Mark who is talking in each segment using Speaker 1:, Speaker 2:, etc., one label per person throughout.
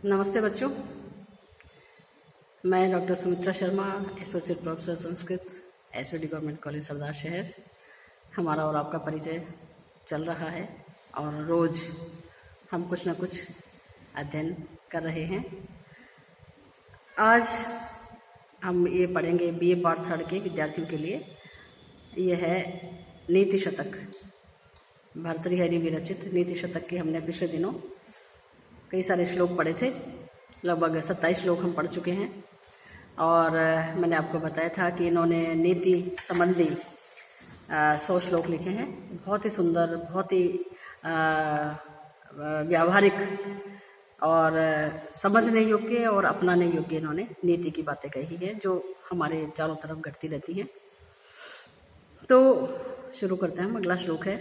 Speaker 1: नमस्ते बच्चों, मैं doctor Sumitra Sharma, associate professor Sanskrit, SV government college Sardarshahar. हमारा और आपका परिचय चल रहा है और रोज़ हम कुछ न कुछ अध्ययन कर रहे हैं। आज हम ये पढ़ेंगे बीए पार्ट 3 के विद्यार्थियों के लिए। ये है नीति शतक, भर्तृहरि विरचित नीति शतक के हमने पिछले दिनों कई सारे श्लोक पढ़े थे। लगभग 27 श्लोक हम पढ़ चुके हैं और मैंने आपको बताया था कि इन्होंने नीति संबंधी 100 श्लोक लिखे हैं। बहुत ही सुंदर, बहुत ही व्यावहारिक और समझने योग्य और अपनाने योग्य इन्होंने नीति की बातें कही हैं जो हमारे चारों तरफ घटती रहती हैं। तो शुरू करते हैं। अगला श्लोक है,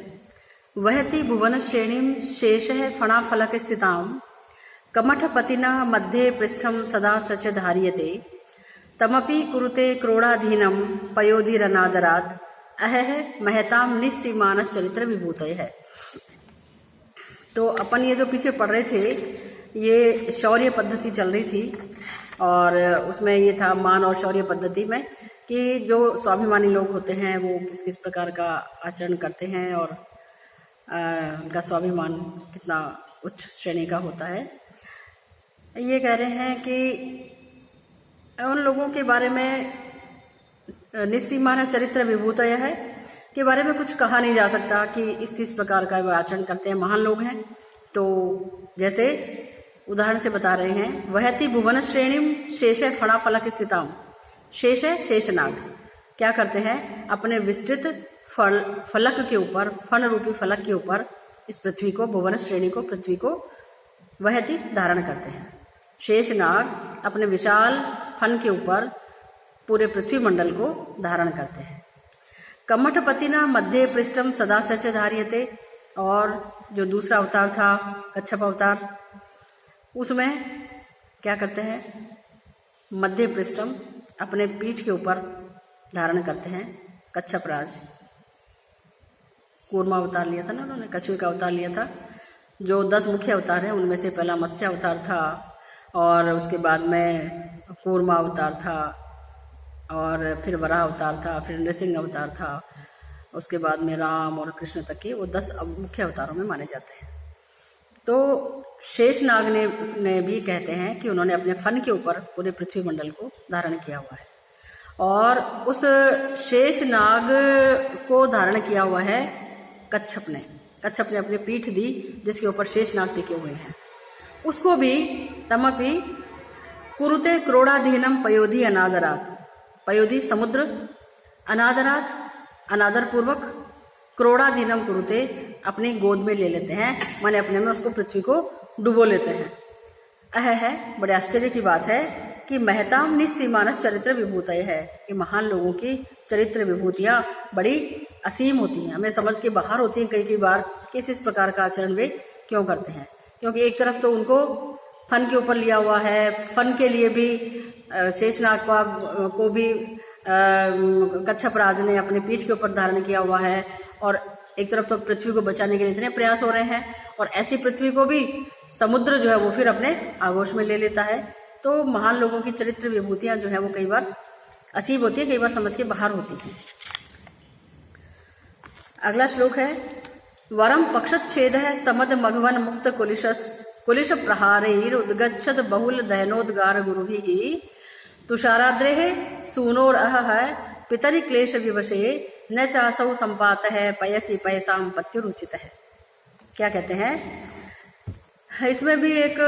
Speaker 1: वहति भुवन श्रेणीम शेषः फणा फलक स्थिताम कमठपतिना मध्ये पृष्ठम सदा सच धार्यते तमपि कुरुते क्रोडाधीनम पयोधिरनादरात् अहह महताम निस्सीमानस चरित्र विभूतय है। तो अपन ये जो पीछे पढ़ रहे थे, ये शौर्य पद्धति चल रही थी और उसमें ये था मान और शौर्य पद्धति में कि जो स्वाभिमानी लोग होते हैं वो किस किस प्रकार का आचरण करते हैं और उनका स्वाभिमान कितना उच्च श्रेणी का होता है। ये कह रहे हैं कि उन लोगों के बारे में निस्सीमान चरित्र विभूतय है के बारे में कुछ कहा नहीं जा सकता कि इस प्रकार का वो आचरण करते हैं, महान लोग हैं। तो जैसे उदाहरण से बता रहे हैं, वहति भुवन श्रेणीम शेषः फणा फलक स्थिताम। शेष है शेषनाग, क्या करते हैं, अपने विस्तृत फलक के ऊपर, फन रूपी फलक के ऊपर इस पृथ्वी को, भुवन श्रेणी को, पृथ्वी को वहति धारण करते हैं। शेषनाग अपने विशाल फन के ऊपर पूरे पृथ्वी मंडल को धारण करते हैं। कमठपतिना मध्य पृष्ठम सदा सच धार्यते, और जो दूसरा अवतार था कच्छप अवतार, उसमें क्या करते हैं, मध्य पृष्ठम अपने पीठ के ऊपर धारण करते हैं। कच्छप राज कूर्मा अवतार लिया था ना उन्होंने, कछुए का अवतार लिया था। जो 10 मुख्य अवतार हैं उनमें से पहला मत्स्य अवतार था और उसके बाद में कूर्मा अवतार था और फिर वराह अवतार था, फिर नृसिंह अवतार था, उसके बाद में राम और कृष्ण तक के वो 10 मुख्य अवतारों में माने जाते हैं। तो शेषनाग ने भी कहते हैं कि उन्होंने अपने फन के ऊपर पूरे पृथ्वी मंडल को धारण किया हुआ है और उस शेषनाग को धारण किया हुआ है कच्छप ने। कच्छप ने अपनी पीठ दी जिसके ऊपर शेषनाग टिके हुए हैं। उसको भी तमपि कुरुते क्रोडाधीनम पयोधि अनादरात। पयोधि समुद्र, अनादरात अनादर पूर्वक, क्रोडाधीनम कुरुते अपनी गोद में ले लेते हैं, माने अपने में उसको पृथ्वी को डुबो लेते हैं। है बड़े आश्चर्य की बात है कि महताम निस्सीमानस चरित्र विभूतय है कि महान लोगों की चरित्र विभूतियां बड़ी असीम होती हैं, हमें समझ के बाहर होती हैं कई बार कि इस प्रकार का आचरण वे क्यों करते हैं। क्योंकि एक तरफ तो उनको फन के ऊपर लिया हुआ है, फन के लिए भी शेषनाग को भी कच्छप राज ने अपने पीठ के ऊपर धारण किया हुआ है और एक तरफ तो पृथ्वी को बचाने के लिए इतने प्रयास हो रहे हैं और ऐसी पृथ्वी को भी समुद्र जो है वो फिर अपने आगोश में ले लेता है। तो महान लोगों की चरित्र विभूतियां जो है वो कई बार असीब होती है, कई बार समझ के बाहर होती है। अगला श्लोक है, वरम पक्षच्छेद है समद मघवन मुक्त कुलिश प्रहारैर उद्गच्छत बहुल दहनोद्गार गुरुभिः तुषाराद्रेः सूनोरह पितरि क्लेश विवशे न चासौ संपात है पयसी पयसाम पत्युरुचित है। क्या कहते हैं, इसमें भी एक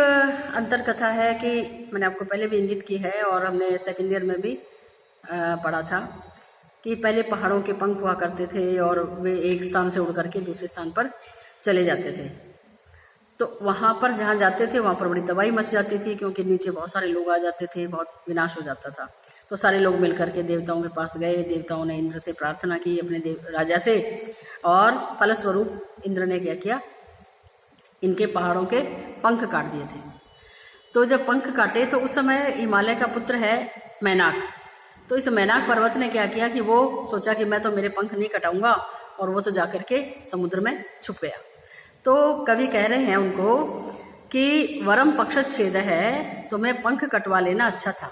Speaker 1: अंतर कथा है कि मैंने आपको पहले भी इंगित की है और हमने सेकेंड ईयर में भी पढ़ा था कि पहले पहाड़ों के पंख हुआ करते थे और वे एक स्थान से उड़ करके दूसरे स्थान पर चले जाते थे। तो वहां पर जहां जाते थे वहां पर बड़ी तबाही मच जाती थी क्योंकि नीचे बहुत सारे लोग आ जाते थे, बहुत विनाश हो जाता था। तो सारे लोग मिलकर के देवताओं के पास गए, देवताओं ने इंद्र से प्रार्थना की अपने राजा से और फलस्वरूप इंद्र ने क्या किया, इनके पहाड़ों के पंख काट दिए थे। तो जब पंख काटे तो उस समय हिमालय का पुत्र है मैनाक, तो इस मैनाक पर्वत ने क्या किया कि वो सोचा कि मैं तो मेरे पंख नहीं कटाऊंगा और वो तो जाकर के समुद्र में छुप गया। तो कवि कह रहे हैं उनको कि वरम पक्षच्छेद है, तुम्हें पंख कटवा लेना अच्छा था।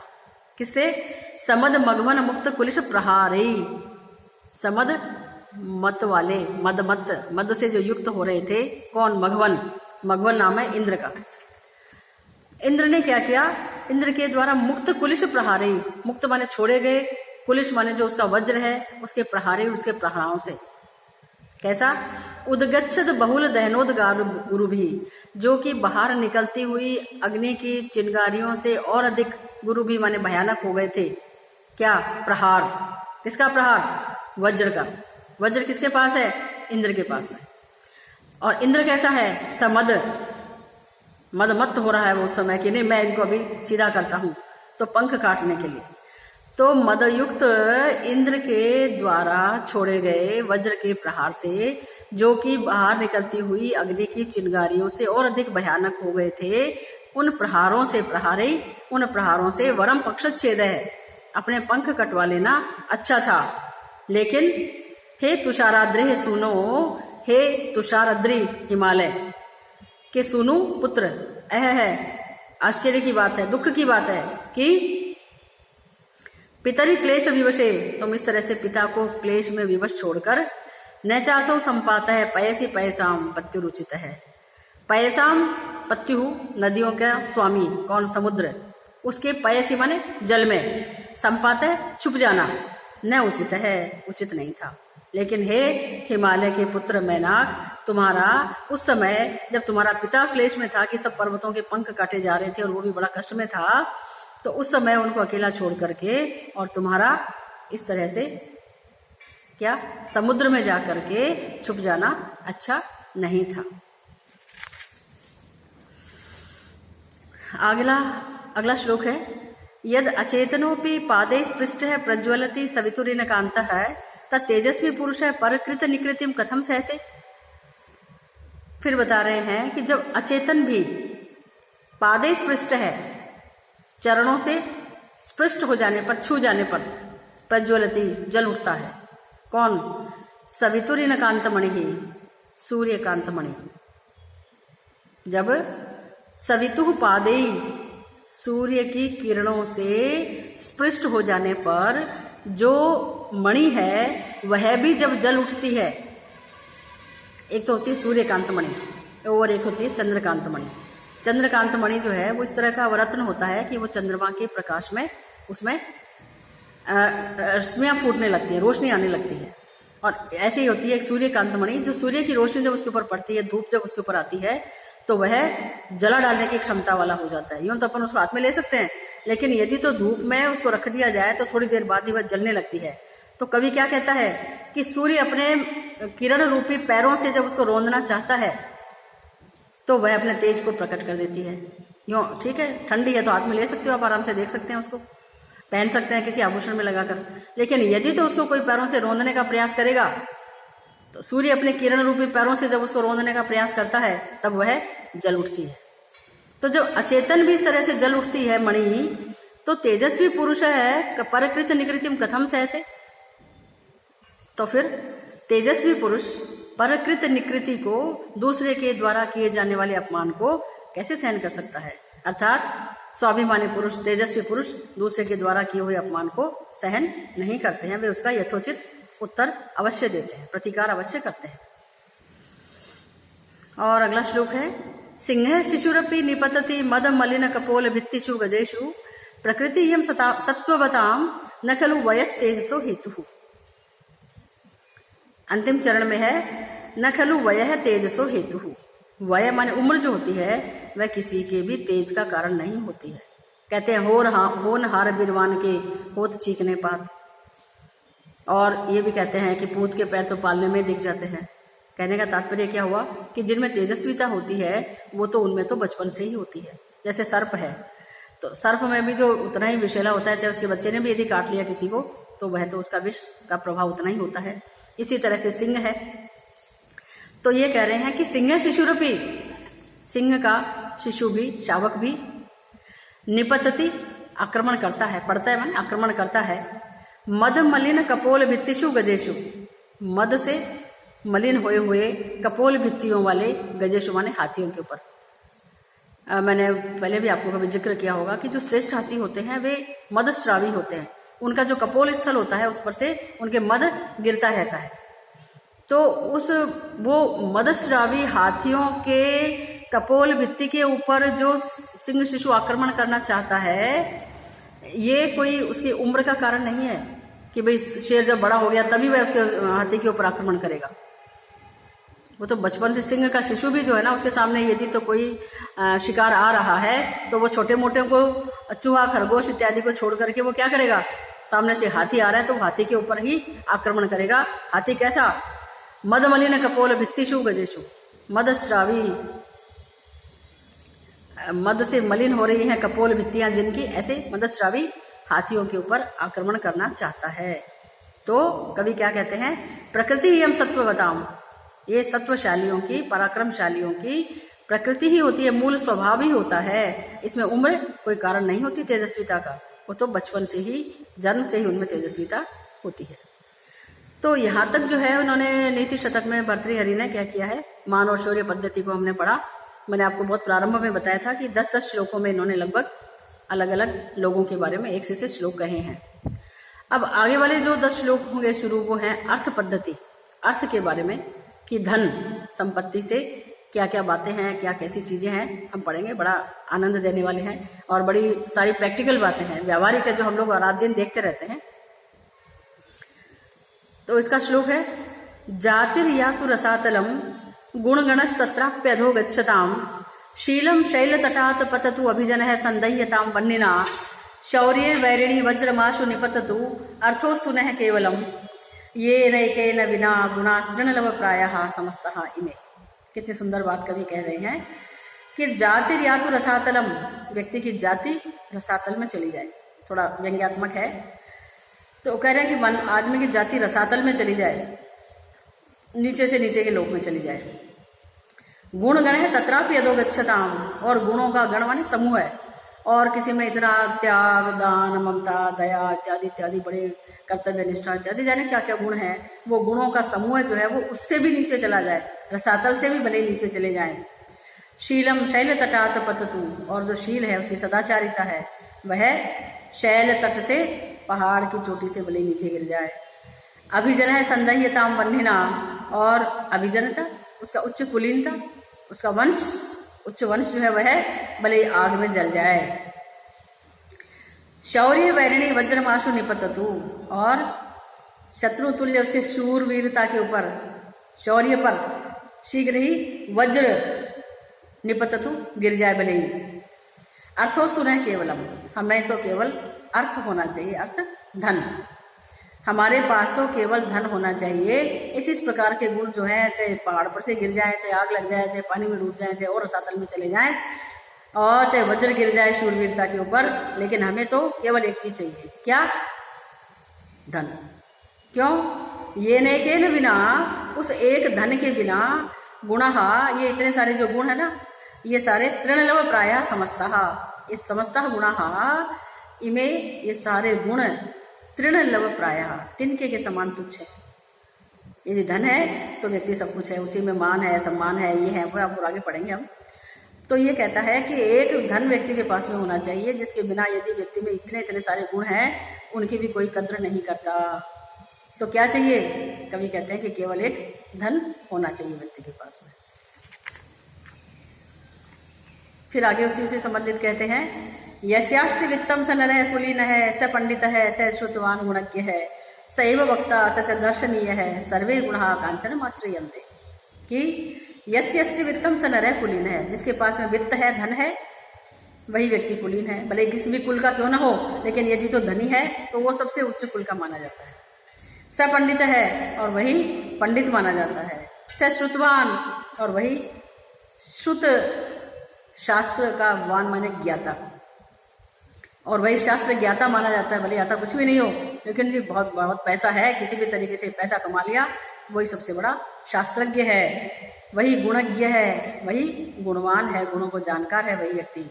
Speaker 1: किससे? समद मगवन मुक्त कुलिश प्रहारी। समद मत वाले, मद से जो युक्त हो रहे थे। कौन? मघवन। मघवन नाम है इंद्र का। इंद्र ने क्या किया? इंद्र के द्वारा मुक्त कुलिश प्रहारी, मुक्त माने छोड़े गए, कुलिश माने जो उसका वज्र है, उसके प्रहारी, उसके प्रहारों से। कैसा? उदगच्छद बहुल दहनोदगार गुरु भी, जो कि बाहर निकलती हुई अग्नि की चिंगारियों से और अधिक गुरु भी माने भयानक हो गए थे। क्या? प्रहार। किसका प्रहार? वज्र का। वज्र किसके पास है? इंद्र के पास है। और इंद्र कैसा है? समद, मदमत्त हो रहा है वो उस समय कि नहीं मैं इनको अभी सीधा करता हूं, तो पंख काटने के लिए। तो मदयुक्त इंद्र के द्वारा छोड़े गए वज्र के प्रहार से, जो कि बाहर निकलती हुई अग्नि की चिंगारियों से और अधिक भयानक हो गए थे, उन प्रहारों से प्रहारी, उन प्रहारों से वरम पक्षच्छेद है, अपने पंख कटवा लेना अच्छा था। लेकिन हे तुषाराद्रि सुनो, हे तुषाराद्रि हिमालय के सुनु पुत्र, है आश्चर्य की बात है, दुख की बात है कि पितरी क्लेश विवशे, तुम इस तरह से पिता को क्लेश में विवश छोड़कर न चासो संपात है पयसी पयसाम पत्यु रुचित है। पयसाम पत्यु नदियों का स्वामी, कौन? समुद्र। उसके पयसी माने जल में, संपात है छुप जाना, न उचित है, उचित नहीं था। लेकिन हे हिमालय के पुत्र मैनाक, तुम्हारा उस समय जब तुम्हारा पिता क्लेश में था कि सब पर्वतों के पंख काटे जा रहे थे और वो भी बड़ा कष्ट में था, तो उस समय उनको अकेला छोड़ करके और तुम्हारा इस तरह से क्या समुद्र में जाकर के छुप जाना अच्छा नहीं था। अगला श्लोक है, यद अचेतनोपि पादे स्पृष्ट है प्रज्वलति सवितुरिन कांत है तत् तेजस्वी पुरुष है परकृत निकृतिम कथम सहते। फिर बता रहे हैं कि जब अचेतन भी पादे स्पृष्ट है, चरणों से स्पृष्ट हो जाने पर, छू जाने पर प्रज्वलति जल उठता है। कौन? सवितुरिन कांतमणि ही, सूर्य कांतमणि। जब सवितु पादे, सूर्य की किरणों से स्पृष्ट हो जाने पर जो मणि है वह भी जब जल उठती है, एक तो होती है सूर्यकांत मणि और एक होती है चंद्रकांत मणि। चंद्रकांत मणि जो है वो इस तरह का रत्न होता है कि वो चंद्रमा के प्रकाश में उसमें रश्मियां फूटने लगती है, रोशनी आने लगती है। और ऐसे ही होती है एक सूर्यकांत मणि, जो सूर्य की रोशनी जब उसके ऊपर पड़ती है, धूप जब उसके ऊपर आती है, तो वह जला डालने की क्षमता वाला हो जाता है। यूं तो अपन उसको हाथ में ले सकते हैं, लेकिन यदि तो धूप में उसको रख दिया जाए तो थोड़ी देर बाद ही वह जलने लगती है। तो कवि क्या कहता है कि सूर्य अपने किरण रूपी पैरों से जब उसको रोंदना चाहता है तो वह अपने तेज को प्रकट कर देती है। यूं ठीक है, ठंडी है तो हाथ में ले सकते हो आप, आराम से देख सकते हैं, उसको पहन सकते हैं किसी आभूषण में लगाकर। लेकिन यदि तो उसको कोई पैरों से रोंदने का प्रयास करेगा तो सूर्य अपने किरण रूपी पैरों से जब उसको रोंदने का प्रयास करता है तब वह जल उठती है। तो जब अचेतन भी इस तरह से जल उठती है मणि, तो तेजस्वी पुरुष है परकृत निकृतिम कथम सहते। तो फिर तेजस्वी पुरुष परकृत निकृति को, दूसरे के द्वारा किए जाने वाले अपमान को कैसे सहन कर सकता है। अर्थात स्वाभिमानी पुरुष, तेजस्वी पुरुष दूसरे के द्वारा किए हुए अपमान को सहन नहीं करते हैं, वे उसका यथोचित उत्तर अवश्य देते हैं, प्रतिकार अवश्य करते हैं। और अगला श्लोक है, सिंह शिशुरपि निपतति मद मलिन कपोल भित्तिषु गजेषु प्रकृति यम सत्ववताम न खलु वयस तेजसो हेतु। अंतिम चरण में है न खलु वयः तेजसो हेतु। वय माने उम्र जो होती है वह किसी के भी तेज का कारण नहीं होती है। कहते हैं होन हार बिरवान के होत चीकने पात। और ये भी कहते हैं कि पूत के पैर तो पालने में दिख जाते हैं। कहने का तात्पर्य क्या हुआ कि जिनमें तेजस्विता होती है वो तो उनमें तो बचपन से ही होती है। जैसे सर्प है, तो सर्प में भी जो उतना ही विषैला होता है, चाहे उसके बच्चे ने भी यदि काट लिया किसी को तो वह तो उसका विष का प्रभाव उतना ही होता है। इसी तरह से सिंह है, तो ये कह रहे हैं कि सिंह शिशुरपि, सिंह का शिशु भी, शावक भी, निपतति आक्रमण करता है, पड़ता है माने आक्रमण करता है, मद मलिन कपोल भित्तिषु गजेषु, मद से मलिन हुए कपोल भित्तियों वाले, गजेषु माने हाथियों के ऊपर। मैंने पहले भी आपको कभी जिक्र किया होगा कि जो श्रेष्ठ हाथी होते हैं वे मदस्रावी होते हैं। उनका जो कपोल स्थल होता है उस पर से उनके मद गिरता रहता है। तो वो मदस्रावी हाथियों के कपोल भित्ति के ऊपर जो सिंह शिशु आक्रमण करना चाहता है, ये कोई उसकी उम्र का कारण नहीं है कि भाई शेर जब बड़ा हो गया तभी वह उसके हाथी के ऊपर आक्रमण करेगा। वो तो बचपन से सिंह का शिशु भी जो है ना, उसके सामने यदि तो कोई शिकार आ रहा है तो वो छोटे मोटे को, चूहा खरगोश इत्यादि को छोड़ करके वो क्या करेगा, सामने से हाथी आ रहा है तो हाथी के ऊपर ही आक्रमण करेगा। हाथी कैसा, मदमलिन कपोल भित्तिषु गजेशु, मदस्रावी, मद से मलिन हो रही हैं कपोल भित्तियां जिनकी, ऐसे मदस्रावी हाथियों के ऊपर आक्रमण करना चाहता है। तो कवि क्या कहते हैं, प्रकृति ही हम सत्व बताऊं, ये सत्वशालियों की, पराक्रमशालियों की प्रकृति ही होती है, मूल स्वभाव ही होता है। इसमें उम्र कोई कारण नहीं होती तेजस्विता का, वो तो बचपन से ही, जन्म से ही उनमें तेजस्विता होती है। तो यहाँ तक जो है उन्होंने नीति शतक में भर्तृहरि ने क्या किया है, मान और शौर्य पद्धति को हमने पढ़ा। मैंने आपको बहुत प्रारंभ में बताया था कि 10-10 श्लोकों में इन्होंने लगभग अलग अलग लोगों के बारे में 1 से श्लोक कहे हैं। अब आगे वाले जो 10 श्लोक होंगे शुरू, वो हैं अर्थ पद्धति, अर्थ के बारे में कि धन संपत्ति से क्या क्या बातें हैं, क्या कैसी चीजें हैं, हम पढ़ेंगे। बड़ा आनंद देने वाले हैं और बड़ी सारी प्रैक्टिकल बातें हैं, व्यवहारिक है, जो हम लोग रात दिन देखते रहते हैं। तो इसका श्लोक है, जातिर्यातु रसातलम गुणगणस्तत्राप्यधो गच्छताम, शीलम शैलतटात् पततु अभिजनः संदह्यताम वह्निना, शौर्ये वैरिणी वज्रमाशु निपततु अर्थोस्तु नः केवलम, ये नैकेन विना गुणास्तृणलव प्रायः समस्तः इमे। कितनी सुंदर बात कवि कह रहे हैं कि जातिर्यातु रसातलम, व्यक्ति की जाति रसातल में चली जाए, थोड़ा व्यंग्यात्मक है। तो कह रहे हैं कि आदमी की जाति रसातल में चली जाए, नीचे से नीचे के लोक में चली जाए। गुण गण है तत्रापि अधोगच्छताम, और गुणों का गण माने समूह है, और किसी में इतना त्याग, दान, ममता, दया इत्यादि इत्यादि, बड़े कर्तव्य निष्ठा इत्यादि, जाने क्या क्या गुण है, वो गुणों का समूह जो है वो उससे भी नीचे चला जाए, रसातल से भी भले नीचे चले जाए। शीलम शैल तटात पततु, और जो शील है उसकी सदाचारिता है, वह शैल तट से, पहाड़ की चोटी से भले नीचे गिर जाए। अभिजन है संदह्यताम वह्निना, और अभिजनता उसका उच्च कुलीनता, उसका वंश, उच्च वंश जो है वह भले आग में जल जाए। शौर्य वैरिणी वज्रमाशु निपततु, और शत्रु तुल्य उसके शूरवीरता के ऊपर, शौर्य पर शीघ्र ही वज्र निपततु गिर जाए भले ही। अर्थोस्तु न केवलम, हमें तो केवल अर्थ होना चाहिए, अर्थ धन, हमारे पास तो केवल धन होना चाहिए। इस प्रकार के गुण जो है, चाहे पहाड़ पर से गिर जाए, चाहे आग लग जाए, चाहे पानी में डूब जाए, चाहे और रसातल में चले जाए, और चाहे वज्र गिर जाए शूरवीरता के ऊपर, लेकिन हमें तो केवल एक चीज चाहिए, क्या, धन। क्यों, ये नैकेन बिना, उस एक धन के बिना, गुणः, ये इतने सारे जो गुण है ना, ये सारे तृणलव प्रायः समस्तः, ये समस्तः गुणः, इमे ये सारे गुण तृणलव प्रायः, तिनके के समान तुच्छ है। यदि धन है तो व्यक्ति सब कुछ है, उसी में मान है, सम्मान है, ये है वो, आप आगे पढ़ेंगे हम। तो ये कहता है कि एक धन व्यक्ति के पास में होना चाहिए, जिसके बिना यदि व्यक्ति में इतने इतने सारे गुण हैं, उनकी भी कोई कद्र नहीं करता। तो क्या चाहिए, कवि कहते हैं कि केवल एक धन होना चाहिए व्यक्ति के पास में। फिर आगे उसी से संबंधित कहते हैं, यस्यास्ति वित्तम स नरः कुलीनः, स पंडितः, स श्रुतवान गुणज्ञ है, सैव वक्ता स दर्शनीय है, सर्वे गुणः कांचनम आश्रयन्ते। कि यस्यास्ति वित्तम स नरः कुलीनः, जिसके पास में वित्त है, धन है, वही व्यक्ति कुलीन है, भले किसी भी कुल का क्यों ना हो, लेकिन यदि तो धनी है तो वो सबसे उच्च कुल का माना जाता है। स पंडित है, और वही पंडित माना जाता है। स श्रुतवान, और वही श्रुत, शास्त्र का वान माने ज्ञाता, और वही शास्त्र ज्ञाता माना जाता है। भले आता कुछ भी नहीं हो, लेकिन जी बहुत बहुत पैसा है, किसी भी तरीके से पैसा कमा लिया, वही सबसे बड़ा शास्त्रज्ञ है, वही गुणज्ञ है, वही गुणवान है, गुणों को जानकार है वही व्यक्ति।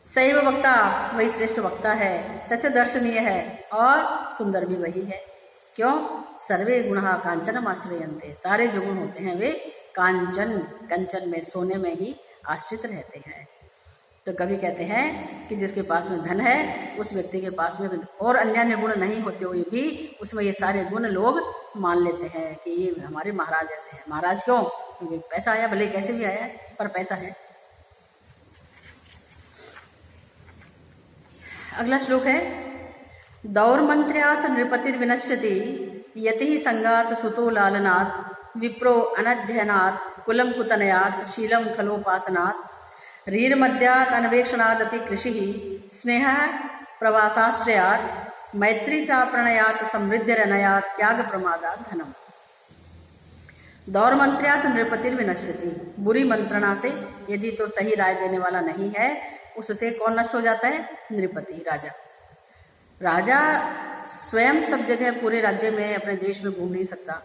Speaker 1: सैव वक्ता, वही श्रेष्ठ वक्ता है, सच दर्शनीय है, और सुंदर भी वही है। क्यों, सर्वे गुणः कांचनम आश्रयन्ते, सारे जो गुण होते हैं वे कांचन, कंचन में, सोने में ही आश्रित रहते हैं। तो कभी कहते हैं कि जिसके पास में धन है उस व्यक्ति के पास में और अन्य गुण नहीं होते हुए भी उसमें ये सारे गुण लोग मान लेते हैं कि ये हमारे महाराज ऐसे हैं। महाराज क्यों? क्योंकि पैसा आया, भले कैसे भी आया है पर पैसा है। अगला श्लोक है दौर्मंत्र्यात् नृपतिर्विनश्यति यति संगात सुतो लालनात् विप्रो अनध्ययनात् कुलं कुतनयात् शीलं खलोपासनात् रीर्मद्यात् अन्वेक्षणादपि कृषिः स्नेहः प्रवासाश्रयात् मैत्री चा प्रणयात् समृद्धिरनयात् त्याग प्रमादात् धनम। दौर्मंत्र्यात् नृपतिर्विनश्यति, बुरी मंत्रणा से यदि तो सही राय देने वाला नहीं है उससे कौन नष्ट हो जाता है? नृपति, राजा। राजा स्वयं सब जगह पूरे राज्य में अपने देश में घूम नहीं सकता,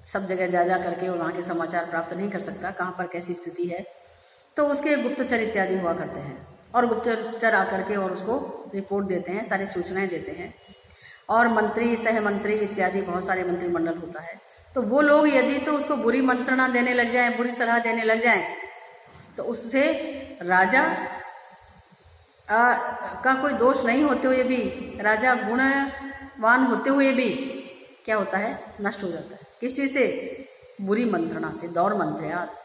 Speaker 1: सब जगह जा जा करके वहाँ के समाचार प्राप्त नहीं कर सकता कहाँ पर कैसी स्थिति है। तो उसके गुप्तचर इत्यादि हुआ करते हैं और गुप्तचर आकर के और उसको रिपोर्ट देते हैं, सारी सूचनाएं देते हैं। और मंत्री, सहमंत्री इत्यादि बहुत सारे मंत्रिमंडल होता है। तो वो लोग यदि तो उसको बुरी मंत्रणा देने लग जाएं, बुरी सलाह देने लग जाएं, तो उससे राजा का कोई दोष नहीं होते हुए भी, राजा गुणवान होते हुए भी क्या होता है? नष्ट हो जाता है। किस चीज से? बुरी मंत्रणा से, दौर मंत्र्यात्।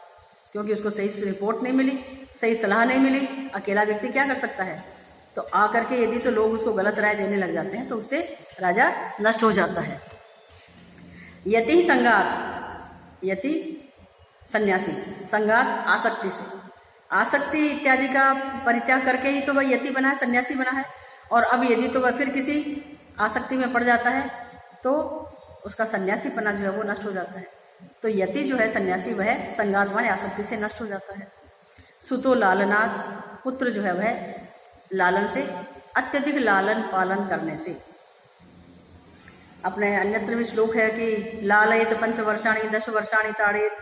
Speaker 1: क्योंकि उसको सही रिपोर्ट नहीं मिली, सही सलाह नहीं मिली। अकेला व्यक्ति क्या कर सकता है? तो आकर के यदि तो लोग उसको गलत राय देने लग जाते हैं तो उससे राजा नष्ट हो जाता है। यति संगात, यति सन्यासी, संगात आसक्ति से, आसक्ति इत्यादि का परित्याग करके ही तो वह यति बना है, सन्यासी बना है। और अब यदि तो वह फिर किसी आसक्ति में पड़ जाता है तो उसका सन्यासी पना जो है वो नष्ट हो जाता है। तो यति जो है सन्यासी, वह संगात माने आसक्ति से नष्ट हो जाता है। सुतो लालनाथ, पुत्र जो है वह लालन से, अत्यधिक लालन पालन करने से। अपने अन्यत्र भी श्लोक है कि लालयत 5 वर्षाणि 10 वर्षाणि ताड़ेत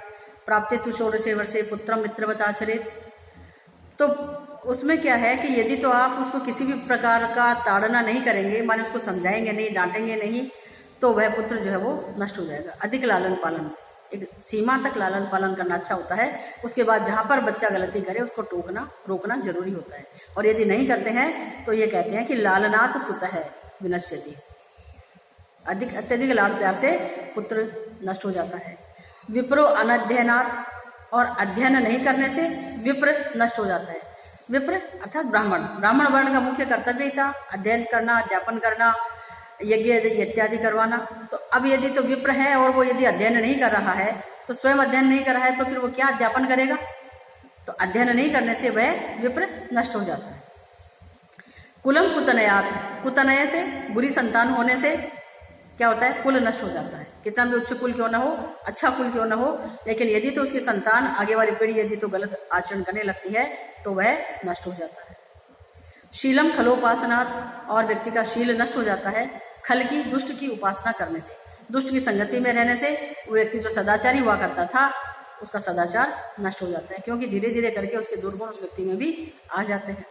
Speaker 1: प्राप्ते तु 16 वर्षे पुत्रम मित्रवत आचरेत। तो उसमें क्या है कि यदि तो आप उसको किसी भी प्रकार का ताड़ना नहीं करेंगे, माने उसको समझाएंगे नहीं, डांटेंगे नहीं, तो वह पुत्र जो है वो नष्ट हो जाएगा। अधिक लालन पालन से, एक सीमा तक लालन पालन करना अच्छा होता है। उसके बाद जहां पर बच्चा गलती करे उसको टोकना रोकना जरूरी होता है। और यदि नहीं करते हैं तो ये कहते हैं कि लालनाथ सुत है विनश्यति, अधिक अत्यधिक लाड़ प्यार से पुत्र नष्ट हो जाता है। विप्रो अनध्ययनात्, और अध्ययन नहीं करने से विप्र नष्ट हो जाता है। विप्र अर्थात ब्राह्मण, ब्राह्मण वर्ण का मुख्य कर्तव्य ही था अध्ययन करना, अध्यापन करना, यज्ञ इत्यादि करवाना। तो अब यदि तो विप्र है और वो यदि अध्ययन नहीं कर रहा है, तो स्वयं अध्ययन नहीं कर रहा है, तो फिर वो क्या अध्यापन करेगा? तो अध्ययन नहीं करने से वह विप्र नष्ट हो जाता है। कुलम कुतनयात्, कुतनय से, बुरी संतान होने से क्या होता है? कुल नष्ट हो जाता है। कितना भी उच्च कुल क्यों ना हो, अच्छा कुल क्यों ना हो, लेकिन यदि तो उसकी संतान, आगे वाली पीढ़ी यदि तो गलत आचरण करने लगती है तो वह नष्ट हो जाता है। शीलम खलोपासनात्, और व्यक्ति का शील नष्ट हो जाता है खल की, दुष्ट की उपासना करने से, दुष्ट की संगति में रहने से। वो व्यक्ति जो सदाचारी हुआ करता था उसका सदाचार नष्ट हो जाता है, क्योंकि धीरे धीरे करके उसके दुर्गुण उस व्यक्ति में भी आ जाते हैं।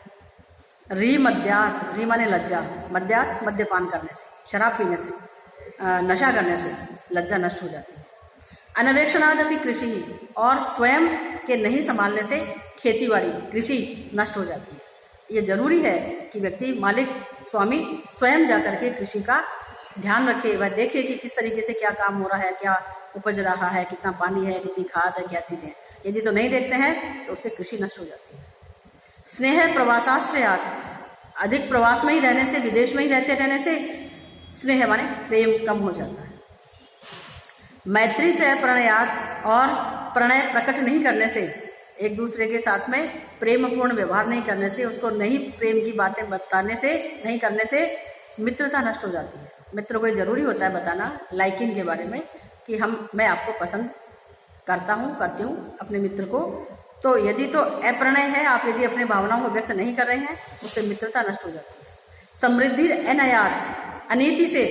Speaker 1: री मद्यात, री माने लज्जा, मद्यात मद्यपान करने से, शराब पीने से, नशा करने से लज्जा नष्ट हो जाती है। अनवेक्षणादपि कृषि, और स्वयं के नहीं संभालने से खेतीबाड़ी, कृषि नष्ट हो जाती है। ये जरूरी है कि व्यक्ति, मालिक, स्वामी स्वयं जाकर के कृषि का ध्यान रखे, वह देखे कि किस तरीके से क्या काम हो रहा है, क्या उपज रहा है, कितना पानी है, कितनी खाद है, क्या चीजें। यदि तो नहीं देखते हैं तो उससे कृषि नष्ट हो जाती है। स्नेह प्रवासाश्रयात्, अधिक प्रवास में ही रहने से, विदेश में ही रहते रहने से स्नेह माने प्रेम कम हो जाता है। मैत्री चय प्रणयात्, और प्रणय प्रकट नहीं करने से, एक दूसरे के साथ में प्रेमपूर्ण व्यवहार नहीं करने से, उसको नहीं प्रेम की बातें बताने से, नहीं करने से मित्रता नष्ट हो जाती है। मित्र को जरूरी होता है बताना लाइकिंग के बारे में कि मैं आपको पसंद करता हूँ, करती हूँ अपने मित्र को। तो यदि तो अप्रणय है, आप यदि अपनी भावनाओं को व्यक्त नहीं कर रहे हैं, उससे मित्रता नष्ट हो जाती है। समृद्धि अनयात, अनीति से,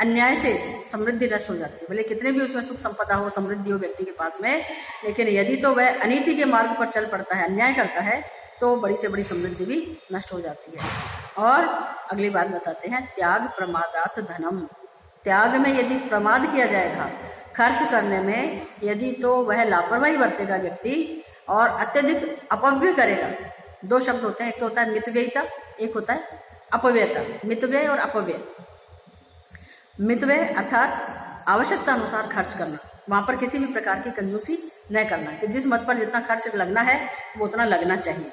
Speaker 1: अन्याय से समृद्धि नष्ट हो जाती है। भले कितने भी उसमें सुख संपदा हो, समृद्धि हो व्यक्ति के पास में, लेकिन यदि तो वह अनीति के मार्ग पर चल पड़ता है, अन्याय करता है, तो बड़ी से बड़ी समृद्धि भी नष्ट हो जाती है। और अगली बात बताते हैं, त्याग प्रमादात धनम, त्याग में यदि प्रमाद किया जाएगा, खर्च करने में यदि तो वह लापरवाही बरतेगा व्यक्ति और अत्यधिक अपव्यय करेगा, दो शब्द होते हैं, एक तो होता है मितव्ययिता, एक होता है अपव्ययता। मितव्यय और अपव्यय। मितव्यय अर्थात आवश्यकता अनुसार खर्च करना, वहां पर किसी भी प्रकार की कंजूसी न करना, कि जिस मत पर जितना खर्च लगना है वो उतना लगना चाहिए।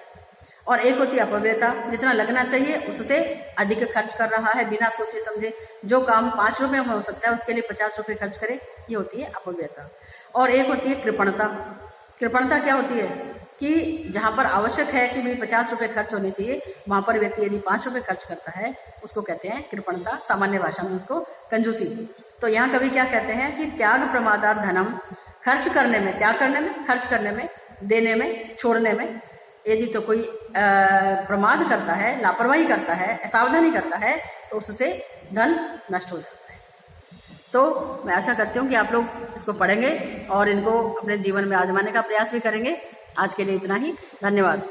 Speaker 1: और एक होती है अपव्ययता, जितना लगना चाहिए उससे अधिक खर्च कर रहा है बिना सोचे समझे। जो काम 5 रुपए में हो सकता है उसके लिए 50 रुपए खर्च करे, ये होती है अपव्ययता। और एक होती है कृपणता। कृपणता क्या होती है कि जहां पर आवश्यक है कि भाई 50 रुपए खर्च होने चाहिए, वहां पर व्यक्ति यदि 5 रुपए खर्च करता है, उसको कहते हैं कृपणता, सामान्य भाषा में उसको कंजूसी। तो यहाँ कवि क्या कहते हैं कि त्याग प्रमादात धनम, खर्च करने में, त्याग करने में, खर्च करने में, देने में, छोड़ने में यदि तो कोई प्रमाद करता है, लापरवाही करता है, असावधानी करता है, तो उससे धन नष्ट हो जाता है। तो मैं आशा करती हूँ कि आप लोग इसको पढ़ेंगे और इनको अपने जीवन में आजमाने का प्रयास भी करेंगे। आज के लिए इतना ही, धन्यवाद।